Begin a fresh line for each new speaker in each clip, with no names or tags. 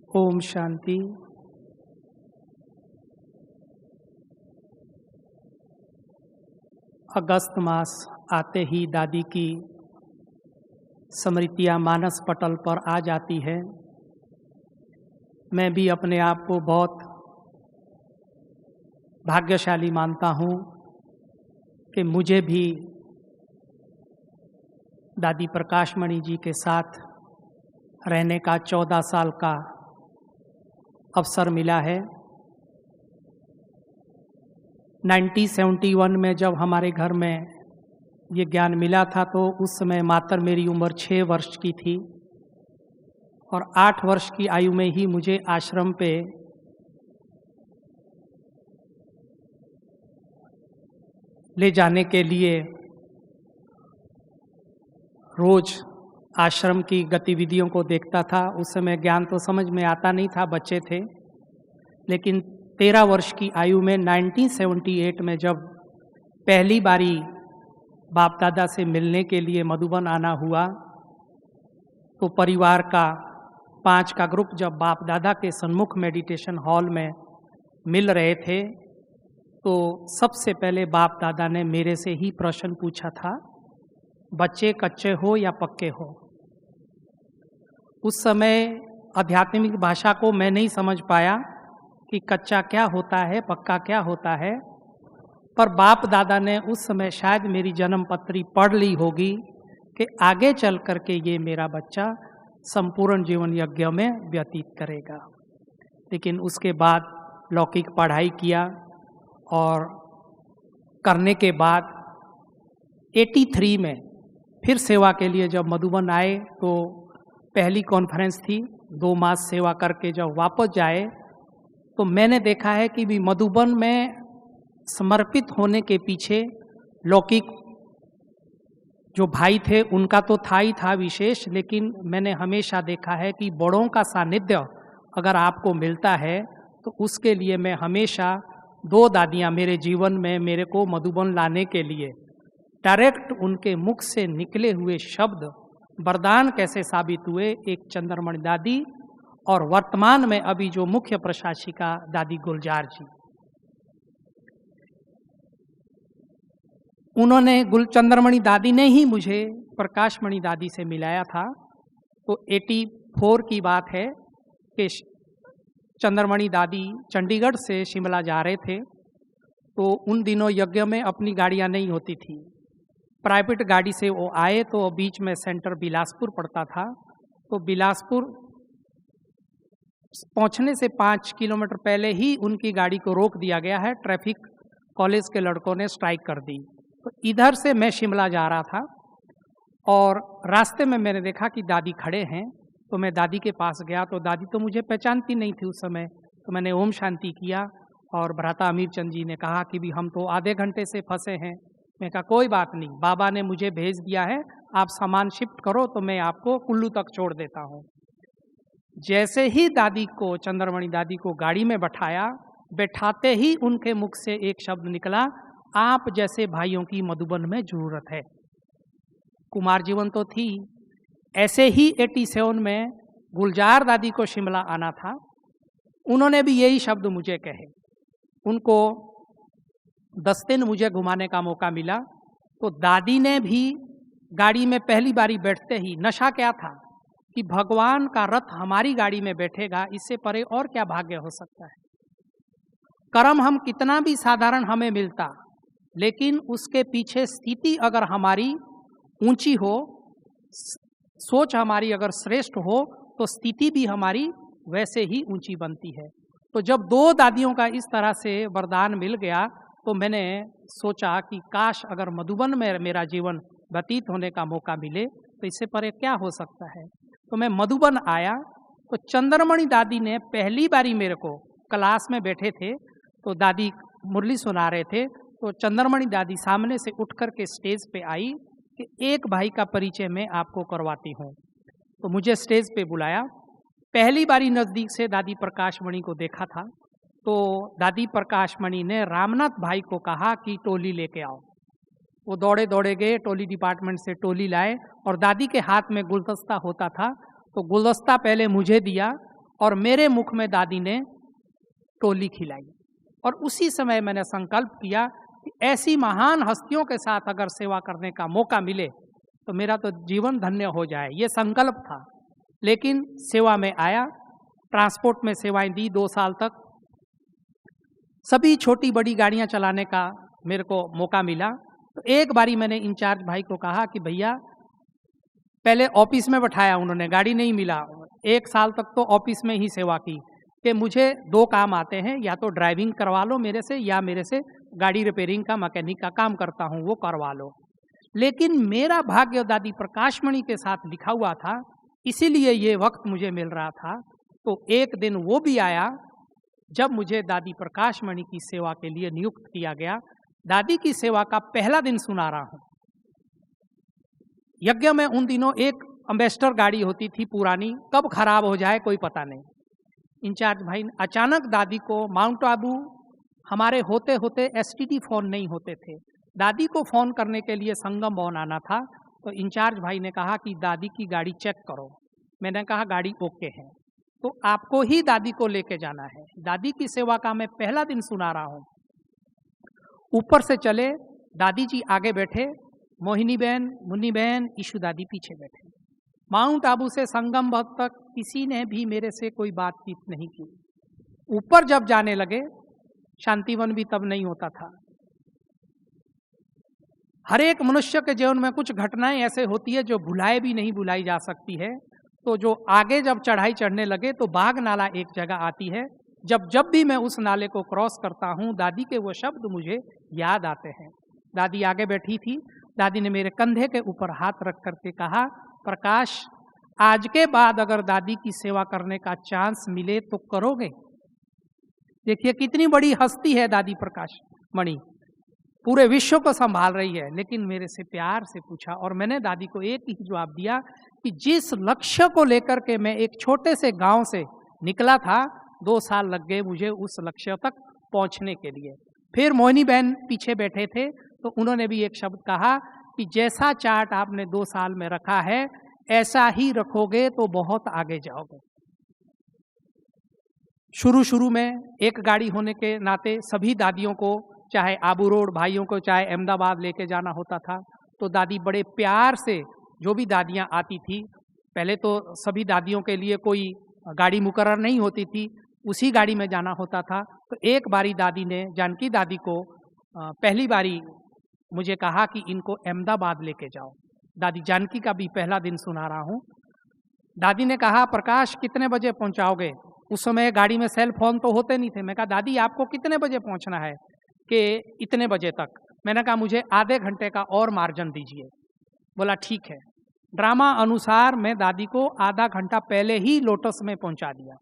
ओम शांति। अगस्त मास आते ही दादी की स्मृतियाँ मानस पटल पर आ जाती है। मैं भी अपने आप को बहुत भाग्यशाली मानता हूँ कि मुझे भी दादी प्रकाशमणि जी के साथ रहने का 14 साल का अवसर मिला है। 1971 में जब हमारे घर में ये ज्ञान मिला था तो उस समय मात्र मेरी उम्र 6 वर्ष की थी और 8 वर्ष की आयु में ही मुझे आश्रम पे ले जाने के लिए रोज आश्रम की गतिविधियों को देखता था। उस समय ज्ञान तो समझ में आता नहीं था, बच्चे थे। लेकिन 13 वर्ष की आयु में 1978 में जब पहली बारी बाप दादा से मिलने के लिए मधुबन आना हुआ तो परिवार का 5 का ग्रुप जब बाप दादा के सन्मुख मेडिटेशन हॉल में मिल रहे थे तो सबसे पहले बाप दादा ने मेरे से ही प्रश्न पूछा था, बच्चे कच्चे हो या पक्के हो। उस समय आध्यात्मिक भाषा को मैं नहीं समझ पाया कि कच्चा क्या होता है, पक्का क्या होता है, पर बाप दादा ने उस समय शायद मेरी जन्म पत्री पढ़ ली होगी कि आगे चल करके ये मेरा बच्चा संपूर्ण जीवन यज्ञ में व्यतीत करेगा। लेकिन उसके बाद लौकिक पढ़ाई किया और करने के बाद 83 में फिर सेवा के लिए जब मधुबन आए तो पहली कॉन्फ्रेंस थी। 2 मास सेवा करके जब वापस जाए तो मैंने देखा है कि भी मधुबन में समर्पित होने के पीछे लौकिक जो भाई थे उनका तो था ही था विशेष, लेकिन मैंने हमेशा देखा है कि बड़ों का सानिध्य अगर आपको मिलता है तो उसके लिए मैं हमेशा 2 दादियाँ मेरे जीवन में मेरे को मधुबन लाने के लिए डायरेक्ट उनके मुख से निकले हुए शब्द वरदान कैसे साबित हुए, एक चंद्रमणि दादी और वर्तमान में अभी जो मुख्य प्रशासिका दादी गुलजार जी। उन्होंने चंद्रमणि दादी ने ही मुझे प्रकाशमणि दादी से मिलाया था। तो 84 की बात है कि चंद्रमणि दादी चंडीगढ़ से शिमला जा रहे थे तो उन दिनों यज्ञ में अपनी गाड़ियां नहीं होती थी, प्राइवेट गाड़ी से वो आए। तो बीच में सेंटर बिलासपुर पड़ता था, तो बिलासपुर पहुंचने से 5 किलोमीटर पहले ही उनकी गाड़ी को रोक दिया गया है। ट्रैफिक कॉलेज के लड़कों ने स्ट्राइक कर दी। तो इधर से मैं शिमला जा रहा था और रास्ते में मैंने देखा कि दादी खड़े हैं, तो मैं दादी के पास गया तो दादी तो मुझे पहचानती नहीं थी उस समय। तो मैंने ओम शांति किया और भ्राता अमीर चंद जी ने कहा कि भी हम तो आधे घंटे से फंसे हैं। मैं कहा कोई बात नहीं, बाबा ने मुझे भेज दिया है, आप सामान शिफ्ट करो तो मैं आपको कुल्लू तक छोड़ देता हूँ। जैसे ही दादी को चंद्रमणि दादी को गाड़ी में बैठाया, बैठाते ही उनके मुख से एक शब्द निकला, आप जैसे भाइयों की मधुबन में जरूरत है। कुमार जीवन तो थी। ऐसे ही 87 में गुलजार दादी को शिमला आना था, उन्होंने भी यही शब्द मुझे कहे। उनको 10 दिन मुझे घुमाने का मौका मिला तो दादी ने भी गाड़ी में पहली बारी बैठते ही नशा क्या था कि भगवान का रथ हमारी गाड़ी में बैठेगा, इससे परे और क्या भाग्य हो सकता है। कर्म हम कितना भी साधारण हमें मिलता, लेकिन उसके पीछे स्थिति अगर हमारी ऊंची हो, सोच हमारी अगर श्रेष्ठ हो तो स्थिति भी हमारी वैसे ही ऊंची बनती है। तो जब 2 दादियों का इस तरह से वरदान मिल गया तो मैंने सोचा कि काश अगर मधुबन में मेरा जीवन व्यतीत होने का मौका मिले तो इससे परे क्या हो सकता है। तो मैं मधुबन आया तो चंद्रमणि दादी ने पहली बारी मेरे को, क्लास में बैठे थे तो दादी मुरली सुना रहे थे, तो चंद्रमणि दादी सामने से उठ कर के स्टेज पे आई कि एक भाई का परिचय मैं आपको करवाती हूँ। तो मुझे स्टेज पे बुलाया। पहली बारी नज़दीक से दादी प्रकाशमणि को देखा था तो दादी प्रकाशमणि ने रामनाथ भाई को कहा कि टोली लेके आओ। वो दौड़े दौड़े गए, टोली डिपार्टमेंट से टोली लाए और दादी के हाथ में गुलदस्ता होता था तो गुलदस्ता पहले मुझे दिया और मेरे मुख में दादी ने टोली खिलाई। और उसी समय मैंने संकल्प किया कि ऐसी महान हस्तियों के साथ अगर सेवा करने का मौका मिले तो मेरा तो जीवन धन्य हो जाए, ये संकल्प था। लेकिन सेवा में आया, ट्रांसपोर्ट में सेवाएं दी 2 साल तक। सभी छोटी बड़ी गाड़ियां चलाने का मेरे को मौका मिला। तो एक बारी मैंने इंचार्ज भाई को कहा कि भैया, पहले ऑफिस में बैठाया उन्होंने, गाड़ी नहीं मिला। 1 साल तक तो ऑफिस में ही सेवा की कि मुझे 2 काम आते हैं, या तो ड्राइविंग करवा लो मेरे से, या मेरे से गाड़ी रिपेयरिंग का, मैकेनिक का काम करता हूँ वो करवा लो। लेकिन मेरा भाग्य दादी प्रकाशमणि के साथ लिखा हुआ था, इसीलिए ये वक्त मुझे मिल रहा था। तो एक दिन वो भी आया जब मुझे दादी प्रकाशमणि की सेवा के लिए नियुक्त किया गया। दादी की सेवा का पहला दिन सुना रहा हूँ। यज्ञ में उन दिनों एक अम्बेसडर गाड़ी होती थी पुरानी, कब खराब हो जाए कोई पता नहीं। इंचार्ज भाई अचानक दादी को माउंट आबू, हमारे होते होते एसटीडी फोन नहीं होते थे, दादी को फोन करने के लिए संगम भवन आना था। तो इंचार्ज भाई ने कहा कि दादी की गाड़ी चेक करो। मैंने कहा गाड़ी ओके है, तो आपको ही दादी को लेके जाना है। दादी की सेवा का मैं पहला दिन सुना रहा हूँ। ऊपर से चले, दादी जी आगे बैठे, मोहिनी बहन, मुन्नी बहन, ईशु दादी पीछे बैठे। माउंट आबू से संगम भवन तक किसी ने भी मेरे से कोई बातचीत नहीं की। ऊपर जब जाने लगे, शांतिवन भी तब नहीं होता था। हर एक मनुष्य के जीवन में कुछ घटनाएं ऐसे होती है जो भुलाए भी नहीं भुलाई जा सकती है। तो जो आगे जब चढ़ाई चढ़ने लगे तो बाघ नाला एक जगह आती है। जब भी मैं उस नाले को क्रॉस करता हूँ, दादी के वो शब्द मुझे याद आते हैं। दादी आगे बैठी थी, दादी ने मेरे कंधे के ऊपर हाथ रख करके कहा, प्रकाश, आज के बाद अगर दादी की सेवा करने का चांस मिले तो करोगे? देखिए कितनी बड़ी हस्ती है दादी प्रकाशमणि, पूरे विश्व को संभाल रही है। लेकिन मेरे से प्यार से पूछा और मैंने दादी को एक ही जवाब दिया कि जिस लक्ष्य को लेकर के मैं एक छोटे से गांव से निकला था, 2 साल लग गए मुझे उस लक्ष्य तक पहुंचने के लिए। फिर मोहिनी बहन पीछे बैठे थे, तो उन्होंने भी एक शब्द कहा कि जैसा चार्ट आपने 2 साल में रखा है, ऐसा ही रखोगे तो बहुत आगे जाओगे। शुरू में एक गाड़ी होने के नाते सभी दादियों को, चाहे आबू रोड, भाइयों को चाहे अहमदाबाद लेके जाना होता था। तो दादी बड़े प्यार से, जो भी दादियां आती थी, पहले तो सभी दादियों के लिए कोई गाड़ी मुकर्रर नहीं होती थी, उसी गाड़ी में जाना होता था। तो एक बारी दादी ने जानकी दादी को पहली बारी मुझे कहा कि इनको अहमदाबाद लेके जाओ। दादी जानकी का भी पहला दिन सुना रहा हूँ। दादी ने कहा, प्रकाश कितने बजे पहुंचाओगे? उस समय गाड़ी में सेल फोन तो होते नहीं थे। मैं कहा दादी आपको कितने बजे पहुंचना है? कि इतने बजे तक। मैंने कहा मुझे आधे घंटे का और मार्जिन दीजिए। बोला ठीक है। ड्रामा अनुसार मैं दादी को आधा घंटा पहले ही लोटस में पहुंचा दिया।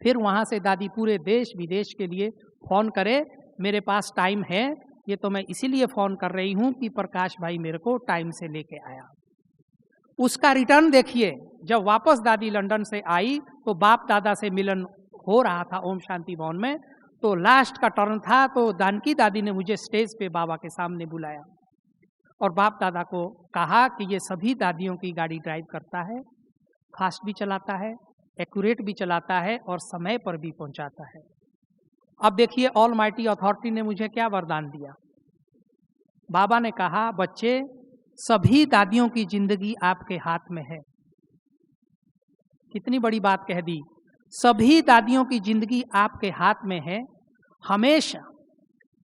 फिर वहां से दादी पूरे देश विदेश के लिए फोन करे, मेरे पास टाइम है, ये तो मैं इसीलिए फोन कर रही हूं कि प्रकाश भाई मेरे को टाइम से लेके आया। उसका रिटर्न देखिए, जब वापस दादी लंदन से आई तो बाप दादा से मिलन हो रहा था ओम शांति भवन में। तो लास्ट का टर्न था, तो जानकी दादी ने मुझे स्टेज पे बाबा के सामने बुलाया और बाप दादा को कहा कि ये सभी दादियों की गाड़ी ड्राइव करता है, फास्ट भी चलाता है, एक्यूरेट भी चलाता है और समय पर भी पहुंचाता है। अब देखिए ऑल माइटी अथॉरिटी ने मुझे क्या वरदान दिया। बाबा ने कहा, बच्चे, सभी दादियों की जिंदगी आपके हाथ में है। कितनी बड़ी बात कह दी। सभी दादियों की जिंदगी आपके हाथ में है। हमेशा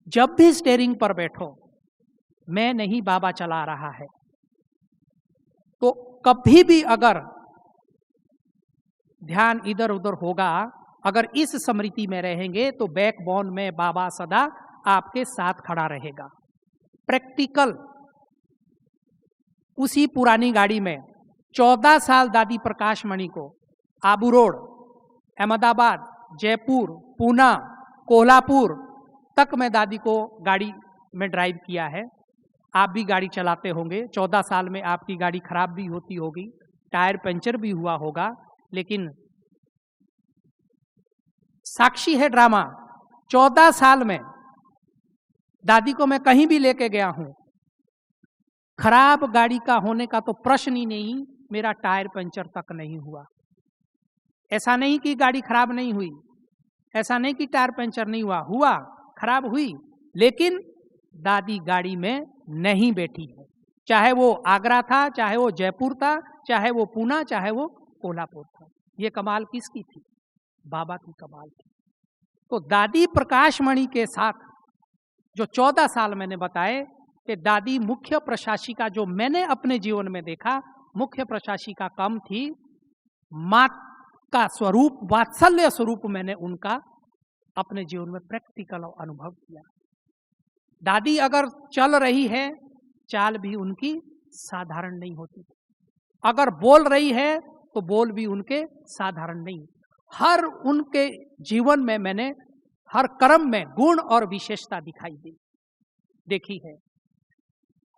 जब भी स्टीयरिंग पर बैठो, मैं नहीं बाबा चला रहा है। तो कभी भी अगर ध्यान इधर उधर होगा, अगर इस स्मृति में रहेंगे तो बैकबोन में बाबा सदा आपके साथ खड़ा रहेगा। प्रैक्टिकल उसी पुरानी गाड़ी में 14 साल दादी प्रकाशमणि को आबू रोड, अहमदाबाद, जयपुर, पूना, कोल्हापुर तक मैं दादी को गाड़ी में ड्राइव किया है। आप भी गाड़ी चलाते होंगे, 14 साल में आपकी गाड़ी खराब भी होती होगी, टायर पंचर भी हुआ होगा, लेकिन साक्षी है ड्रामा। 14 साल में दादी को मैं कहीं भी लेके गया हूं, खराब गाड़ी का होने का तो प्रश्न ही नहीं, मेरा टायर पंचर तक नहीं हुआ। ऐसा नहीं कि गाड़ी खराब नहीं हुई, ऐसा नहीं कि टायर पंचर नहीं हुआ, खराब हुई, लेकिन दादी गाड़ी में नहीं बैठी है। चाहे वो आगरा था, चाहे वो जयपुर था, चाहे वो पूना, चाहे वो कोल्हापुर था। ये कमाल किसकी थी? बाबा की कमाल थी। तो दादी प्रकाशमणि के साथ जो 14 साल मैंने बताए कि दादी मुख्य प्रशासिका, जो मैंने अपने जीवन में देखा, मुख्य प्रशासिका कम थी, माँ का स्वरूप, वात्सल्य स्वरूप मैंने उनका अपने जीवन में प्रैक्टिकल अनुभव किया। दादी अगर चल रही है, चाल भी उनकी साधारण नहीं होती। अगर बोल रही है तो बोल भी उनके साधारण नहीं। हर उनके जीवन में मैंने हर कर्म में गुण और विशेषता दिखाई दी, देखी है।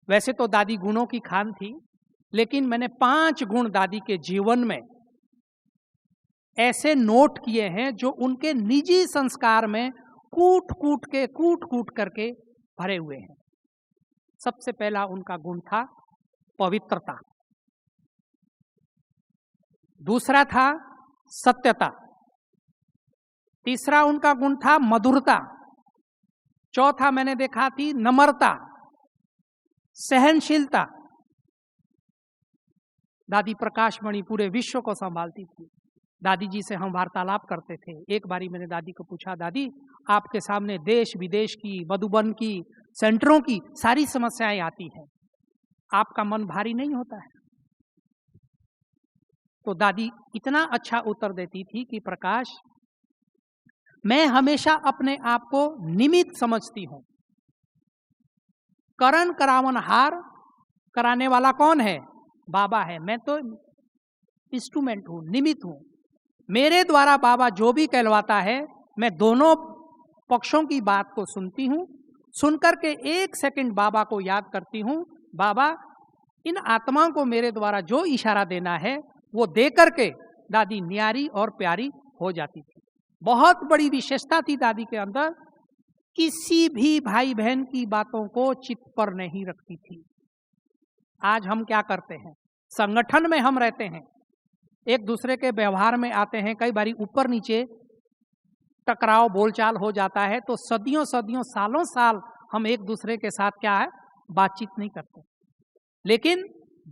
वैसे तो दादी गुणों की खान थी, लेकिन मैंने 5 गुण दादी के जीवन में ऐसे नोट किए हैं जो उनके निजी संस्कार में कूट कूट करके भरे हुए हैं। सबसे पहला उनका गुण था पवित्रता, दूसरा था सत्यता, तीसरा उनका गुण था मधुरता, चौथा मैंने देखा थी नम्रता, सहनशीलता। दादी प्रकाशमणि पूरे विश्व को संभालती थी। दादी जी से हम वार्तालाप करते थे। एक बारी मैंने दादी को पूछा, दादी आपके सामने देश विदेश की, मधुबन की, सेंटरों की सारी समस्याएं आती हैं, आपका मन भारी नहीं होता है? तो दादी इतना अच्छा उत्तर देती थी कि प्रकाश, मैं हमेशा अपने आप को निमित्त समझती हूं। करण करावन हार कराने वाला कौन है? बाबा है। मैं तो इंस्ट्रूमेंट हूं, निमित्त हूं। मेरे द्वारा बाबा जो भी कहलवाता है, मैं दोनों पक्षों की बात को सुनती हूं, सुनकर के 1 सेकंड बाबा को याद करती हूं, बाबा इन आत्माओं को मेरे द्वारा जो इशारा देना है वो दे करके दादी न्यारी और प्यारी हो जाती थी। बहुत बड़ी विशेषता थी दादी के अंदर, किसी भी भाई बहन की बातों को चित्त पर नहीं रखती थी। आज हम क्या करते हैं? संगठन में हम रहते हैं, एक दूसरे के व्यवहार में आते हैं, कई बारी ऊपर नीचे टकराव बोलचाल हो जाता है, तो सदियों सदियों सालों साल हम एक दूसरे के साथ क्या है, बातचीत नहीं करते। लेकिन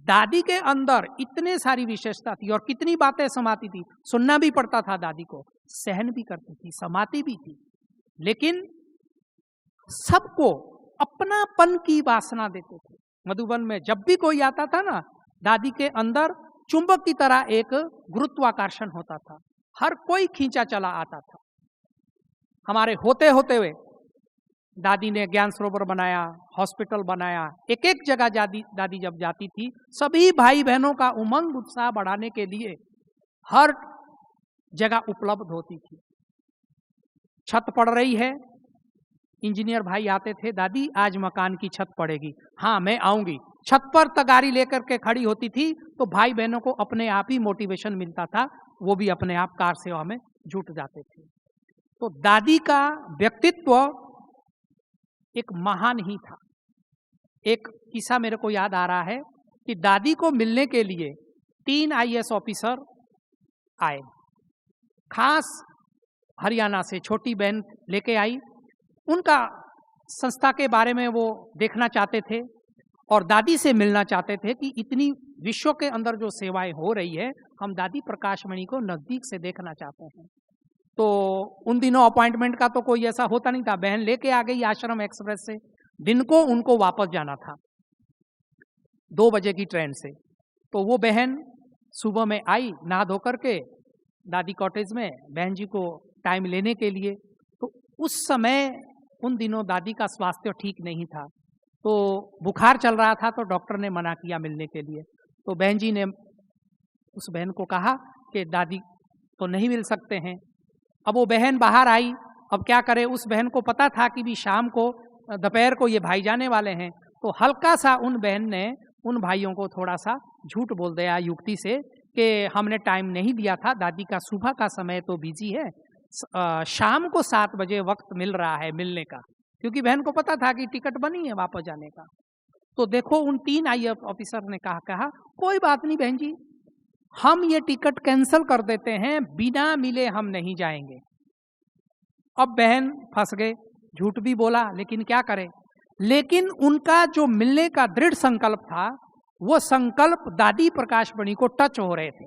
दादी के अंदर इतने सारी विशेषता थी और कितनी बातें समाती थी। सुनना भी पड़ता था दादी को, सहन भी करती थी, समाती भी थी, लेकिन सबको अपनापन की वासना देते थे। मधुबन में जब भी कोई आता था ना, दादी के अंदर चुंबक की तरह एक गुरुत्वाकर्षण होता था, हर कोई खींचा चला आता था। हमारे होते होते हुए दादी ने ज्ञान सरोवर बनाया, हॉस्पिटल बनाया, एक एक जगह दादी जब जाती थी, सभी भाई बहनों का उमंग उत्साह बढ़ाने के लिए हर जगह उपलब्ध होती थी। छत पड़ रही है, इंजीनियर भाई आते थे, दादी आज मकान की छत पड़ेगी, हाँ मैं आऊंगी। छत पर तगारी लेकर के खड़ी होती थी, तो भाई बहनों को अपने आप ही मोटिवेशन मिलता था, वो भी अपने आप कार सेवा में जुट जाते थे। तो दादी का व्यक्तित्व एक महान ही था। एक किस्सा मेरे को याद आ रहा है कि दादी को मिलने के लिए 3 IAS ऑफिसर आए, खास हरियाणा से छोटी बहन लेके आई। उनका संस्था के बारे में वो देखना चाहते थे और दादी से मिलना चाहते थे कि इतनी विश्व के अंदर जो सेवाएं हो रही है, हम दादी प्रकाशमणि को नजदीक से देखना चाहते हैं। तो उन दिनों अपॉइंटमेंट का तो कोई ऐसा होता नहीं था, बहन लेके आ गई आश्रम एक्सप्रेस से। दिन को उनको वापस जाना था 2 बजे की ट्रेन से। तो वो बहन सुबह में आई, नहा धो करके दादी कॉटेज में बहन जी को टाइम लेने के लिए। तो उस समय उन दिनों दादी का स्वास्थ्य ठीक नहीं था, तो बुखार चल रहा था, तो डॉक्टर ने मना किया मिलने के लिए। तो बहन जी ने उस बहन को कहा कि दादी तो नहीं मिल सकते हैं। अब वो बहन बाहर आई, अब क्या करे, उस बहन को पता था कि भी शाम को दोपहर को ये भाई जाने वाले हैं। तो हल्का सा उन बहन ने उन भाइयों को थोड़ा सा झूठ बोल दिया युक्ति से कि हमने टाइम नहीं दिया था, दादी का सुबह का समय तो बिजी है, शाम को 7 बजे वक्त मिल रहा है मिलने का, क्योंकि बहन को पता था कि टिकट बनी है वापस जाने का। तो देखो उन 3 IAS ऑफिसर ने कहा कोई बात नहीं बहन जी, हम ये टिकट कैंसिल कर देते हैं, बिना मिले हम नहीं जाएंगे। अब बहन फंस गए, झूठ भी बोला, लेकिन क्या करें। लेकिन उनका जो मिलने का दृढ़ संकल्प था, वो संकल्प दादी प्रकाशमणि को टच हो रहे थे।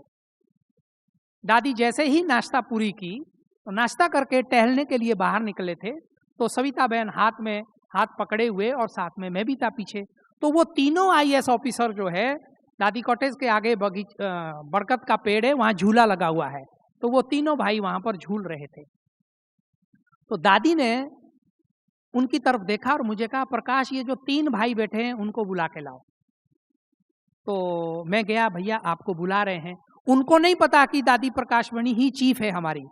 दादी जैसे ही नाश्ता पूरी की, तो नाश्ता करके टहलने के लिए बाहर निकले थे, तो सविता बहन हाथ में हाथ पकड़े हुए और साथ में मैं भी था पीछे। तो वो तीनों आईएएस ऑफिसर जो है, दादी कॉटेज के आगे बरगद का पेड़ है, वहां झूला लगा हुआ है, तो वो तीनों भाई वहां पर झूल रहे थे। तो दादी ने उनकी तरफ देखा और मुझे कहा, प्रकाश ये जो 3 भाई बैठे हैं उनको बुला के लाओ। तो मैं गया, भैया आपको बुला रहे हैं। उनको नहीं पता कि दादी प्रकाशमणि ही चीफ है हमारी,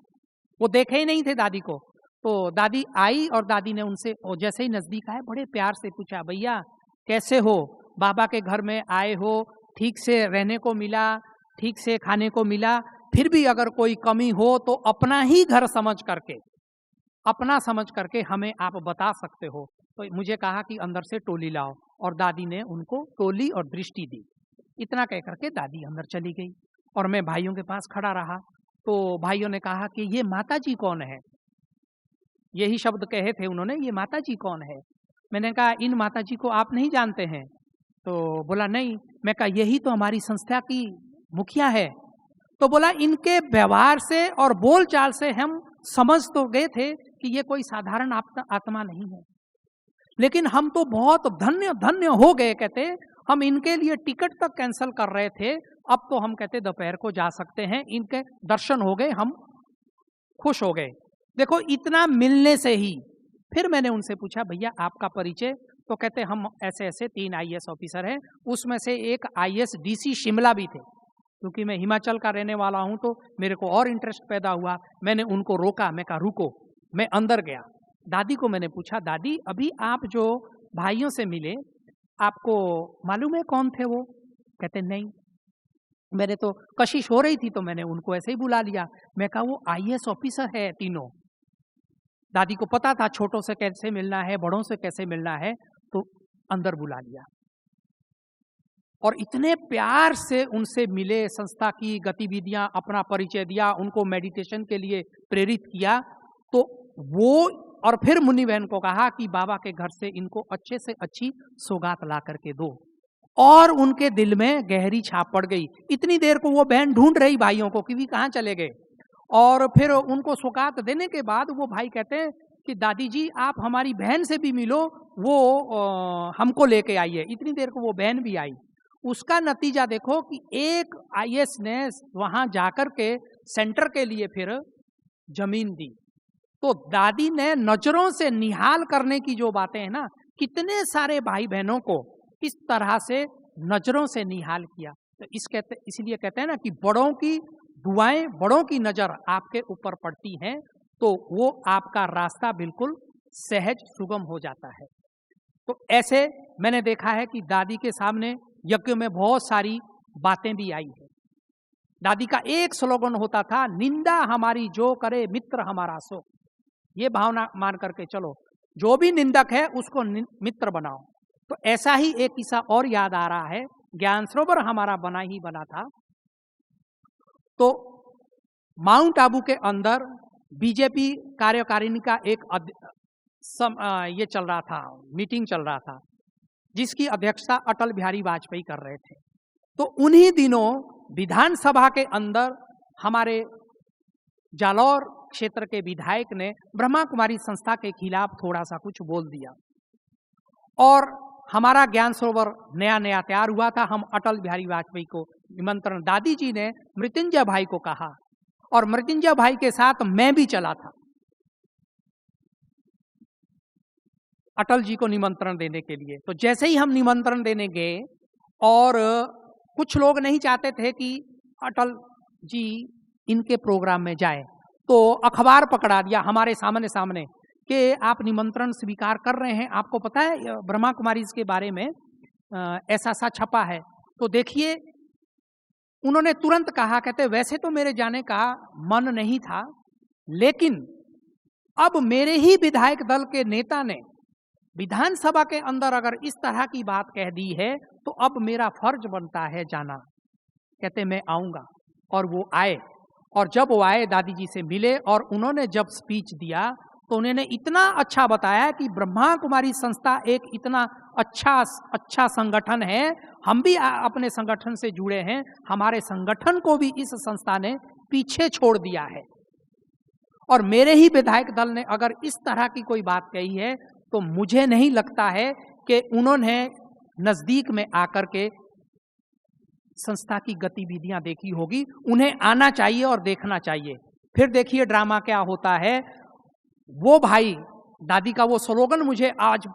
वो देखे ही नहीं थे दादी को। तो दादी आई और दादी ने उनसे जैसे ही नजदीक आए, बड़े प्यार से पूछा, भैया कैसे हो, बाबा के घर में आए हो, ठीक से रहने को मिला, ठीक से खाने को मिला, फिर भी अगर कोई कमी हो तो अपना ही घर समझ करके, अपना समझ करके हमें आप बता सकते हो। तो मुझे कहा कि अंदर से टोली लाओ, और दादी ने उनको टोली और दृष्टि दी। इतना कह करके दादी अंदर चली गई और मैं भाइयों के पास खड़ा रहा। तो भाइयों ने कहा कि ये माता जी कौन है, यही शब्द कहे थे उन्होंने, ये माता जी कौन है। मैंने कहा, इन माता जी को आप नहीं जानते हैं? तो बोला नहीं। मैं कहा, यही तो हमारी संस्था की मुखिया है। तो बोला, इनके व्यवहार से और बोलचाल से हम समझ तो गए थे कि ये कोई साधारण आत्मा नहीं है, लेकिन हम तो बहुत धन्य धन्य हो गए। कहते हम इनके लिए टिकट तक कैंसिल कर रहे थे, अब तो हम कहते दोपहर को जा सकते हैं, इनके दर्शन हो गए, हम खुश हो गए। देखो, इतना मिलने से ही फिर मैंने उनसे पूछा, भैया आपका परिचय? तो कहते हम ऐसे ऐसे 3 आईएएस ऑफिसर हैं, उसमें से एक आईएएस डीसी शिमला भी थे। क्योंकि मैं हिमाचल का रहने वाला हूं तो मेरे को और इंटरेस्ट पैदा हुआ। मैंने उनको रोका, मैं कहा रुको। मैं अंदर गया, दादी को मैंने पूछा, दादी अभी आप जो भाइयों से मिले, आपको मालूम है कौन थे वो? कहते नहीं। मैंने तो कशिश हो रही थी तो मैंने उनको ऐसे ही बुला लिया। मैं कहा, वो आईएएस ऑफिसर है तीनों। दादी को पता था छोटों से कैसे मिलना है, बड़ों से कैसे मिलना है, तो अंदर बुला लिया और इतने प्यार से उनसे मिले, संस्था की गतिविधियां, अपना परिचय दिया, उनको मेडिटेशन के लिए प्रेरित किया। तो वो और फिर मुन्नी बहन को कहा कि बाबा के घर से इनको अच्छे से अच्छी सौगात ला करके दो, और उनके दिल में गहरी छाप पड़ गई। इतनी देर को वो बहन ढूंढ रही भाइयों को कि भी कहाँ चले गए, और फिर उनको सौगात देने के बाद वो भाई कहते हैं कि दादी जी आप हमारी बहन से भी मिलो, वो हमको लेके आई है। इतनी देर को वो बहन भी आई। उसका नतीजा देखो कि एक आईएएस ने वहां जाकर के सेंटर के लिए फिर जमीन दी। तो दादी ने नजरों से निहाल करने की जो बातें हैं ना, कितने सारे भाई बहनों को इस तरह से नजरों से निहाल किया। तो इसलिए कहते हैं ना कि बड़ों की दुआएं, बड़ों की नजर आपके ऊपर पड़ती हैं तो वो आपका रास्ता बिल्कुल सहज सुगम हो जाता है। तो ऐसे मैंने देखा है कि दादी के सामने यज्ञ में बहुत सारी बातें भी आई है। दादी का एक स्लोगन होता था, निंदा हमारी जो करे मित्र हमारा सो। ये भावना मान करके चलो, जो भी निंदक है उसको मित्र बनाओ। तो ऐसा ही एक किस्सा और याद आ रहा है। ज्ञान सरोवर हमारा बना ही बना था, तो माउंट आबू के अंदर बीजेपी कार्यकारिणी का एक ये चल रहा था, मीटिंग चल रहा था, जिसकी अध्यक्षता अटल बिहारी वाजपेयी कर रहे थे। तो उन्हीं दिनों विधानसभा के अंदर हमारे जालौर क्षेत्र के विधायक ने ब्रह्मा कुमारी संस्था के खिलाफ थोड़ा सा कुछ बोल दिया, और हमारा ज्ञान सरोवर नया नया तैयार हुआ था। हम अटल बिहारी वाजपेयी को निमंत्रण, दादी जी ने मृत्युंजय भाई को कहा, और मृत्युंजय भाई के साथ मैं भी चला था अटल जी को निमंत्रण देने के लिए। तो जैसे ही हम निमंत्रण देने गए, और कुछ लोग नहीं चाहते थे कि अटल जी इनके प्रोग्राम में जाए, तो अखबार पकड़ा दिया हमारे सामने कि आप निमंत्रण स्वीकार कर रहे हैं, आपको पता है ब्रह्मा कुमारी के बारे में ऐसा सा छपा है। तो देखिए, उन्होंने तुरंत कहा, कहते वैसे तो मेरे जाने का मन नहीं था, लेकिन अब मेरे ही विधायक दल के नेता ने विधानसभा के अंदर अगर इस तरह की बात कह दी है तो अब मेरा फर्ज बनता है जाना। कहते मैं आऊंगा। और वो आए, और जब वो आए दादी जी से मिले और उन्होंने जब स्पीच दिया तो उन्होंने इतना अच्छा बताया कि ब्रह्मा कुमारी संस्था एक इतना अच्छा संगठन है, हम भी अपने संगठन से जुड़े हैं, हमारे संगठन को भी इस संस्था ने पीछे छोड़ दिया है। और मेरे ही विधायक दल ने अगर इस तरह की कोई बात कही है तो मुझे नहीं लगता है कि उन्होंने नजदीक में आकर के संस्था की गतिविधियां देखी होगी। उन्हें आना चाहिए और देखना चाहिए। फिर देखिए ड्रामा क्या होता है। वो भाई, दादी का वो स्लोगन मुझे आज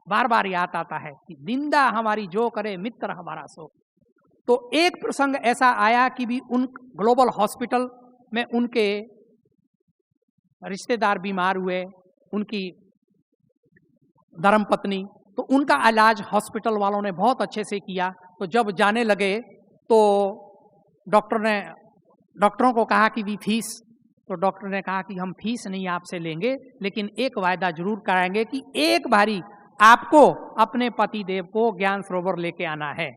बार बार याद आता है कि निंदा हमारी जो करे मित्र हमारा सो। तो एक प्रसंग ऐसा आया कि भी उन ग्लोबल हॉस्पिटल में उनके रिश्तेदार बीमार हुए, उनकी धर्मपत्नी, तो उनका इलाज हॉस्पिटल वालों ने बहुत अच्छे से किया। तो जब जाने लगे तो डॉक्टरों को कहा कि भी फीस, तो डॉक्टर ने कहा कि हम फीस नहीं आपसे लेंगे, लेकिन एक वायदा जरूर कराएंगे कि एक बारी आपको अपने पति देव को ज्ञान सरोवर लेके आना है।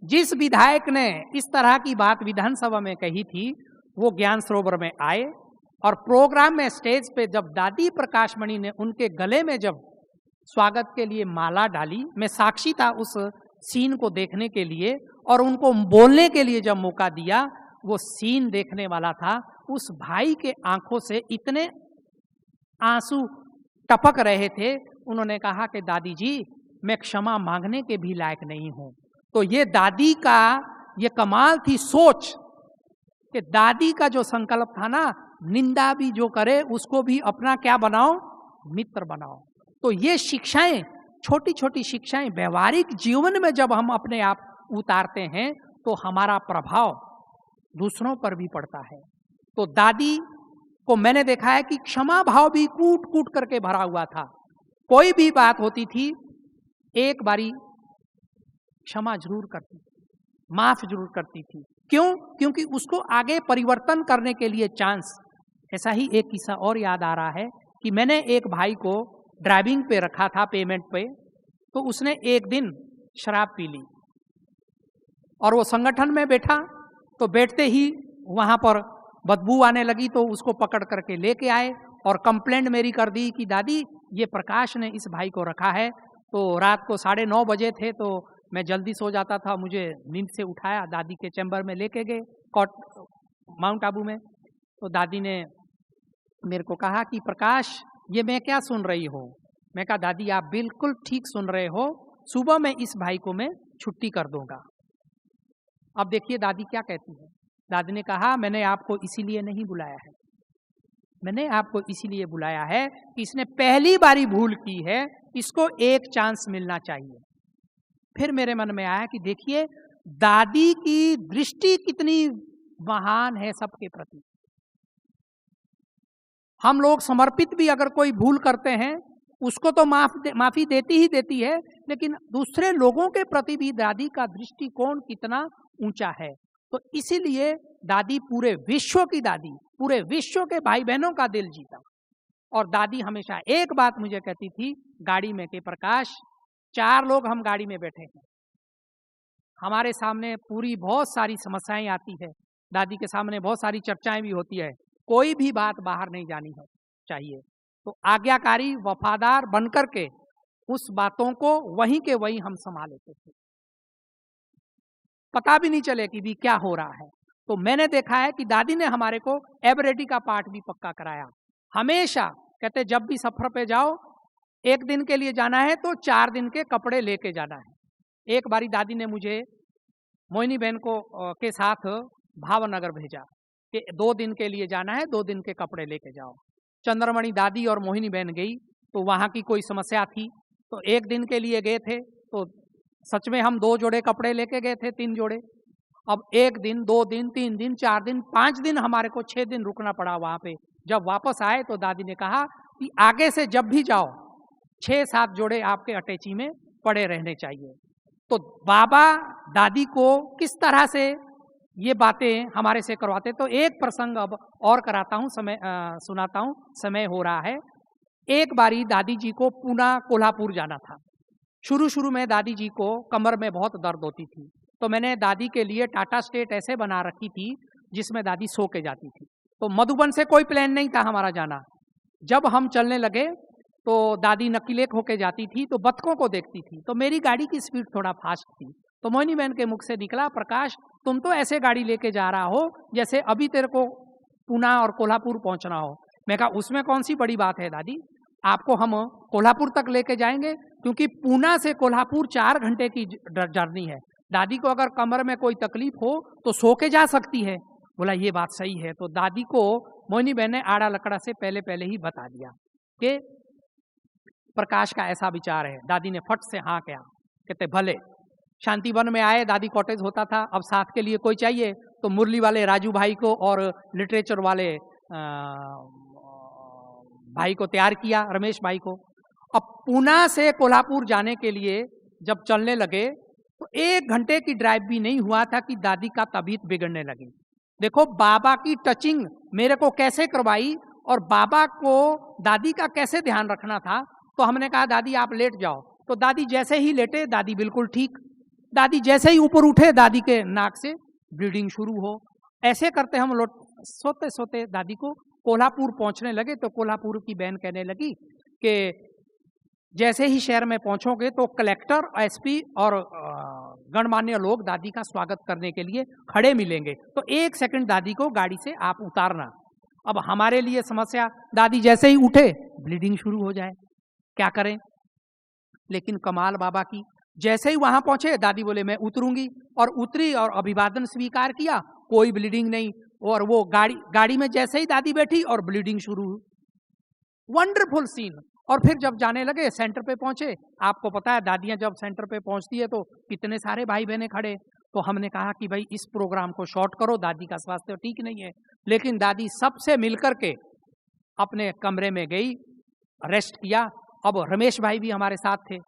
जिस विधायक ने इस तरह की बात विधानसभा में कही थी वो ज्ञान सरोवर में आए और प्रोग्राम में स्टेज पे जब दादी प्रकाशमणि ने उनके गले में जब स्वागत के लिए माला डाली, मैं साक्षी था उस सीन को देखने के लिए, और उनको बोलने के लिए जब मौका दिया, वो सीन देखने वाला था। उस भाई के आंखों से इतने आंसू टपक रहे थे, उन्होंने कहा कि दादी जी मैं क्षमा मांगने के भी लायक नहीं हूं। तो ये दादी का ये कमाल थी सोच कि दादी का जो संकल्प था ना, निंदा भी जो करे उसको भी अपना क्या बनाओ, मित्र बनाओ। तो ये शिक्षाएं, छोटी छोटी शिक्षाएं व्यवहारिक जीवन में जब हम अपने आप उतारते हैं तो हमारा प्रभाव दूसरों पर भी पड़ता है। तो दादी को मैंने देखा है कि क्षमा भाव भी कूट कूट करके भरा हुआ था। कोई भी बात होती थी एक बारी क्षमा जरूर करती, माफ जरूर करती थी। क्यों? क्योंकि उसको आगे परिवर्तन करने के लिए चांस। ऐसा ही एक किस्सा और याद आ रहा है कि मैंने एक भाई को ड्राइविंग पे रखा था पेमेंट पे, तो उसने एक दिन शराब पी ली और वो संगठन में बैठा। तो बैठते ही वहां पर बदबू आने लगी, तो उसको पकड़ करके लेके आए और कंप्लेंट मेरी कर दी कि दादी ये प्रकाश ने इस भाई को रखा है। तो रात को 9:30 बजे थे, तो मैं जल्दी सो जाता था, मुझे नींद से उठाया, दादी के चैम्बर में लेके गए माउंट आबू में। तो दादी ने मेरे को कहा कि प्रकाश ये मैं क्या सुन रही हो। मैं कहा दादी आप बिल्कुल ठीक सुन रहे हो, सुबह में इस भाई को मैं छुट्टी कर दूंगा। अब देखिए दादी क्या कहती है। दादी ने कहा मैंने आपको इसीलिए नहीं बुलाया है, मैंने आपको इसीलिए बुलाया है कि इसने पहली बारी भूल की है, इसको एक चांस मिलना चाहिए। फिर मेरे मन में आया कि देखिए दादी की दृष्टि कितनी महान है सबके प्रति। हम लोग समर्पित भी अगर कोई भूल करते हैं उसको तो माफी देती ही देती है, लेकिन दूसरे लोगों के प्रति भी दादी का दृष्टिकोण कितना ऊंचा है। तो इसीलिए दादी पूरे विश्व की दादी, पूरे विश्व के भाई बहनों का दिल जीता। और दादी हमेशा एक बात मुझे कहती थी गाड़ी में कि प्रकाश 4 लोग हम गाड़ी में बैठे हैं, हमारे सामने पूरी बहुत सारी समस्याएं आती है, दादी के सामने बहुत सारी चर्चाएं भी होती है, कोई भी बात बाहर नहीं जानी है चाहिए। तो आज्ञाकारी वफादार बनकर के उस बातों को वहीं के वहीं हम संभाल लेते थे, पता भी नहीं चले कि भी क्या हो रहा है। तो मैंने देखा है कि दादी ने हमारे को एवरेडी का पाठ भी पक्का कराया। हमेशा कहते जब भी सफर पे जाओ, 1 दिन के लिए जाना है तो 4 दिन के कपड़े लेके जाना है। एक बारी दादी ने मुझे मोहिनी बहन को के साथ भावनगर भेजा कि 2 दिन के लिए जाना है, 2 दिन के कपड़े लेके जाओ। चंद्रमणि दादी और मोहिनी बहन गई, तो वहाँ की कोई समस्या थी, तो 1 दिन के लिए गए थे। तो सच में हम 2 जोड़े कपड़े लेके गए थे, 3 जोड़े। अब 1 दिन, 2 दिन, 3 दिन, 4 दिन, 5 दिन हमारे को 6 दिन रुकना पड़ा वहाँ पे। जब वापस आए तो दादी ने कहा कि आगे से जब भी जाओ 6-7 जोड़े आपके अटैची में पड़े रहने चाहिए। तो बाबा दादी को किस तरह से ये बातें हमारे से करवाते। तो एक प्रसंग अब और कराता हूँ, सुनाता हूँ, समय हो रहा है। एक बारी दादी जी को पूना कोल्हापुर जाना था। शुरू में दादी जी को कमर में बहुत दर्द होती थी, तो मैंने दादी के लिए टाटा स्टेट ऐसे बना रखी थी जिसमें दादी सो के जाती थी। तो मधुबन से कोई प्लान नहीं था हमारा जाना। जब हम चलने लगे तो दादी नकीलेक होके जाती थी तो बतखों को देखती थी, तो मेरी गाड़ी की स्पीड थोड़ा फास्ट थी। तो मोहिनी बहन के मुख से निकला, प्रकाश तुम तो ऐसे गाड़ी लेके जा रहा हो जैसे अभी तेरे को पूना और कोल्हापुर पहुंचना हो। मैं कहा उसमें कौन सी बड़ी बात है दादी, आपको हम कोल्हापुर तक लेके जाएंगे, क्योंकि पूना से कोल्हापुर 4 घंटे की जर्नी है। दादी को अगर कमर में कोई तकलीफ हो तो सो के जा सकती है। बोला ये बात सही है। तो दादी को मोहिनी बहन ने आड़ा लकड़ा से पहले ही बता दिया कि प्रकाश का ऐसा विचार है। दादी ने फट से हाँ किया, कहते भले। शांतिवन में आए, दादी कॉटेज होता था, अब साथ के लिए कोई चाहिए तो मुरली वाले राजू भाई को और लिटरेचर वाले भाई को तैयार किया, रमेश भाई को। अब पूना से कोल्हापुर जाने के लिए जब चलने लगे तो 1 घंटे की ड्राइव भी नहीं हुआ था कि दादी का तबीयत बिगड़ने लगी। देखो बाबा की टचिंग मेरे को कैसे करवाई और बाबा को दादी का कैसे ध्यान रखना था। तो हमने कहा दादी आप लेट जाओ, तो दादी जैसे ही लेटे दादी बिल्कुल ठीक। दादी जैसे ही ऊपर उठे दादी के नाक से ब्लीडिंग शुरू हो। ऐसे करते हम लोग सोते सोते दादी को कोल्हापुर पहुंचने लगे। तो कोल्हापुर की बहन कहने लगी कि जैसे ही शहर में पहुंचोगे तो कलेक्टर, एसपी और गणमान्य लोग दादी का स्वागत करने के लिए खड़े मिलेंगे, तो 1 सेकंड दादी को गाड़ी से आप उतारना। अब हमारे लिए समस्या, दादी जैसे ही उठे ब्लीडिंग शुरू हो जाए, क्या करें। लेकिन कमाल बाबा की, जैसे ही वहां पहुंचे दादी बोले मैं उतरूंगी, और उतरी और अभिवादन स्वीकार किया, कोई ब्लीडिंग नहीं। और वो गाड़ी में जैसे ही दादी बैठी और ब्लीडिंग शुरू। Wonderful scene. और फिर जब जाने लगे सेंटर पे पहुंचे, आपको पता है दादियां जब सेंटर पे पहुंचती है तो कितने सारे भाई बहने खड़े। तो हमने कहा कि भाई इस प्रोग्राम को शॉर्ट करो, दादी का स्वास्थ्य ठीक नहीं है। लेकिन दादी सबसे मिलकर के अपने कमरे में गई, रेस्ट किया। अब रमेश भाई भी हमारे साथ थे।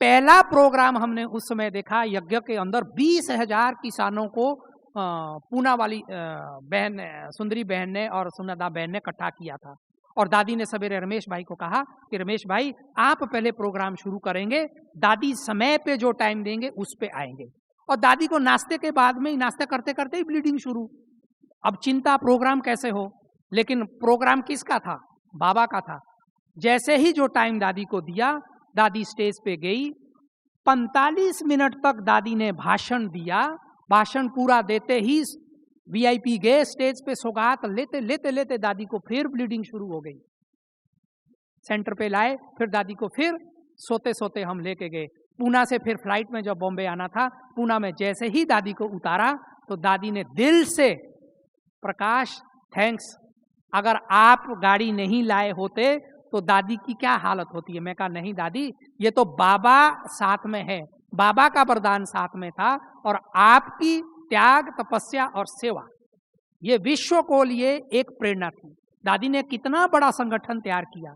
पहला प्रोग्राम हमने उस समय देखा, यज्ञ के अंदर 20,000 किसानों को पूना वाली बहन, सुंदरी बहन ने और सुनदा बहन ने इकट्ठा किया था। और दादी ने सवेरे रमेश भाई को कहा कि रमेश भाई आप पहले प्रोग्राम शुरू करेंगे, दादी समय पे जो टाइम देंगे उस पे आएंगे। और दादी को नाश्ते के बाद में ही, नाश्ता करते करते ही ब्लीडिंग शुरू। अब चिंता प्रोग्राम कैसे हो, लेकिन प्रोग्राम किसका था, बाबा का था। जैसे ही जो टाइम दादी को दिया, दादी स्टेज पे गई। 45 मिनट तक दादी ने भाषण दिया। भाषण पूरा देते ही वीआईपी गए स्टेज पे, सौगात लेते लेते लेते दादी को फिर ब्लीडिंग शुरू हो गई। सेंटर पे लाए, फिर दादी को फिर सोते सोते हम लेके गए पूना से। फिर फ्लाइट में जब बॉम्बे आना था, पूना में जैसे ही दादी को उतारा तो दादी ने दिल से, प्रकाश थैंक्स, अगर आप गाड़ी नहीं लाए होते तो दादी की क्या हालत होती है। मैं कहा नहीं दादी, ये तो बाबा साथ में है, बाबा का वरदान साथ में था, और आपकी त्याग, तपस्या और सेवा ये विश्व को लिए एक प्रेरणा थी। दादी ने कितना बड़ा संगठन तैयार किया,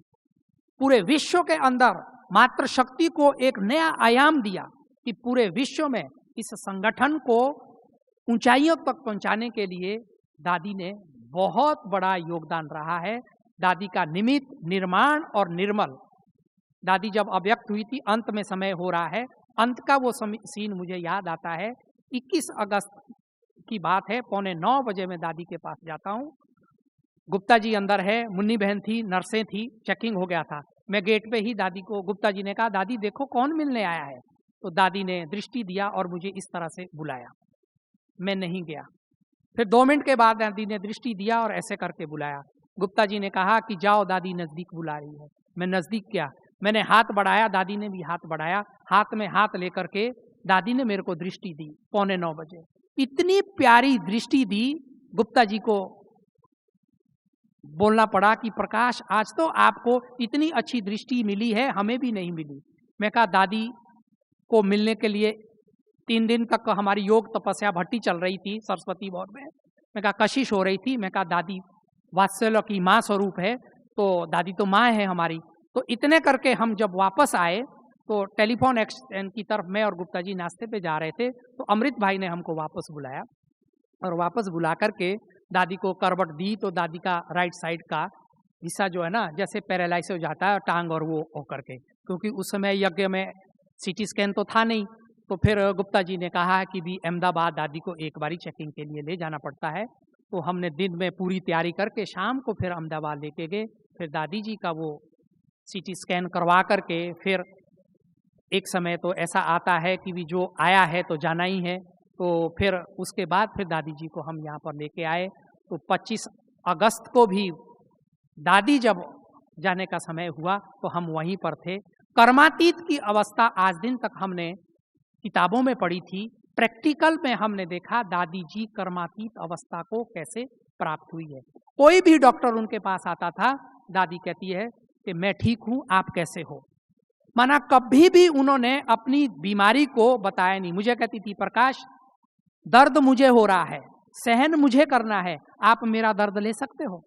पूरे विश्व के अंदर मातृ शक्ति को एक नया आयाम दिया कि पूरे विश्व में इस संगठन को ऊंचाइयों तक पहुंचाने के लिए दादी ने बहुत बड़ा योगदान रहा है। दादी का निमित्त, निर्माण और निर्मल। दादी जब अव्यक्त हुई थी, अंत में समय हो रहा है, अंत का वो सीन मुझे याद आता है। 21 अगस्त की बात है, 8:45 बजे मैं दादी के पास जाता हूँ। गुप्ता जी अंदर है, मुन्नी बहन थी, नर्सें थी, चेकिंग हो गया था। मैं गेट पे ही दादी को, गुप्ता जी ने कहा दादी देखो कौन मिलने आया है। तो दादी ने दृष्टि दिया और मुझे इस तरह से बुलाया। मैं नहीं गया। फिर 2 मिनट के बाद दादी ने दृष्टि दिया और ऐसे करके बुलाया। गुप्ता जी ने कहा कि जाओ दादी नजदीक बुला रही है। मैं नजदीक गया, मैंने हाथ बढ़ाया, दादी ने भी हाथ बढ़ाया। हाथ में हाथ लेकर के दादी ने मेरे को दृष्टि दी 8:45 बजे। इतनी प्यारी दृष्टि दी, गुप्ता जी को बोलना पड़ा कि प्रकाश आज तो आपको इतनी अच्छी दृष्टि मिली है, हमें भी नहीं मिली। मैं कहा दादी को मिलने के लिए 3 दिन तक हमारी योग तपस्या भट्टी चल रही थी सरस्वती भवन में। मैं कहा कशिश हो रही थी। मैं कहा दादी वात्सल्य की माँ स्वरूप है, तो दादी तो माँ है हमारी। तो इतने करके हम जब वापस आए तो टेलीफोन एक्सचेंज की तरफ मैं और गुप्ता जी नाश्ते पे जा रहे थे, तो अमृत भाई ने हमको वापस बुलाया और वापस बुला करके दादी को करवट दी। तो दादी का राइट साइड का हिस्सा जो है ना, जैसे पैरालाइज हो जाता है टांग और वो होकर के, क्योंकि उस समय यज्ञ में सीटी स्कैन तो था नहीं। तो फिर गुप्ता जी ने कहा कि भी अहमदाबाद दादी को एक बारी चेकिंग के लिए ले जाना पड़ता है। तो हमने दिन में पूरी तैयारी करके शाम को फिर अहमदाबाद लेके गए। फिर दादी जी का वो सीटी स्कैन करवा करके फिर एक समय तो ऐसा आता है कि भी जो आया है तो जाना ही है, तो फिर उसके बाद फिर दादी जी को हम यहाँ पर लेके आए। तो 25 अगस्त को भी दादी जब जाने का समय हुआ तो हम वहीं पर थे। कर्मातीत की अवस्था आज दिन तक हमने किताबों में पढ़ी थी, प्रैक्टिकल में हमने देखा दादी जी कर्मातीत अवस्था को कैसे प्राप्त हुई है। कोई भी डॉक्टर उनके पास आता था, दादी कहती है कि मैं ठीक हूं, आप कैसे हो। माना कभी भी उन्होंने अपनी बीमारी को बताया नहीं। मुझे कहती थी, प्रकाश दर्द मुझे हो रहा है, सहन मुझे करना है, आप मेरा दर्द ले सकते हो।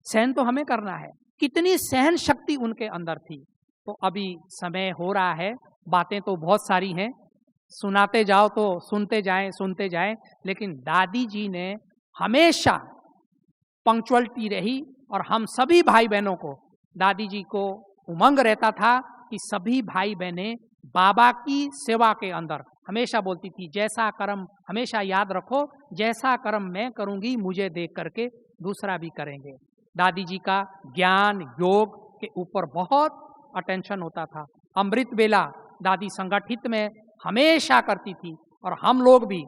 सहन तो हमें करना है। कितनी सहन शक्ति उनके अंदर थी। तो अभी समय हो रहा है, बातें तो बहुत सारी हैं, सुनाते जाओ तो सुनते जाएं, लेकिन दादी जी ने हमेशा पंक्चुअलिटी रही। और हम सभी भाई बहनों को, दादी जी को उमंग रहता था कि सभी भाई बहनें बाबा की सेवा के अंदर, हमेशा बोलती थी जैसा कर्म, हमेशा याद रखो, जैसा कर्म मैं करूंगी मुझे देख करके दूसरा भी करेंगे। दादी जी का ज्ञान योग के ऊपर बहुत अटेंशन होता था। अमृत बेला दादी संगठित में हमेशा करती थी। और हम लोग भी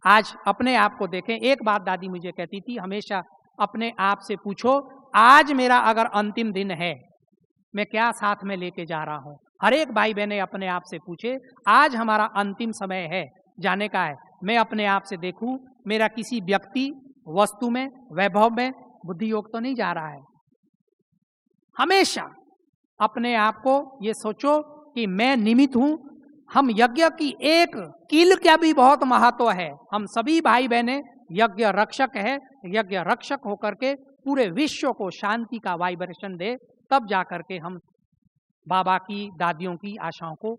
आज अपने आप को देखें। एक बात दादी मुझे कहती थी, हमेशा अपने आप से पूछो, आज मेरा अगर अंतिम दिन है, मैं क्या साथ में लेके जा रहा हूं। हर एक भाई बहने अपने आप से पूछे, आज हमारा अंतिम समय है, जाने का है, मैं अपने आप से देखूं मेरा किसी व्यक्ति वस्तु में वैभव में बुद्धि योग तो नहीं जा रहा है। हमेशा अपने आप को ये सोचो कि मैं निमित्त हूं। हम यज्ञ की एक कील का भी बहुत महत्व है। हम सभी भाई बहने यज्ञ रक्षक है। यज्ञ रक्षक होकर के पूरे विश्व को शांति का वाइब्रेशन दे, तब जा करके हम बाबा की दादियों की आशाओं को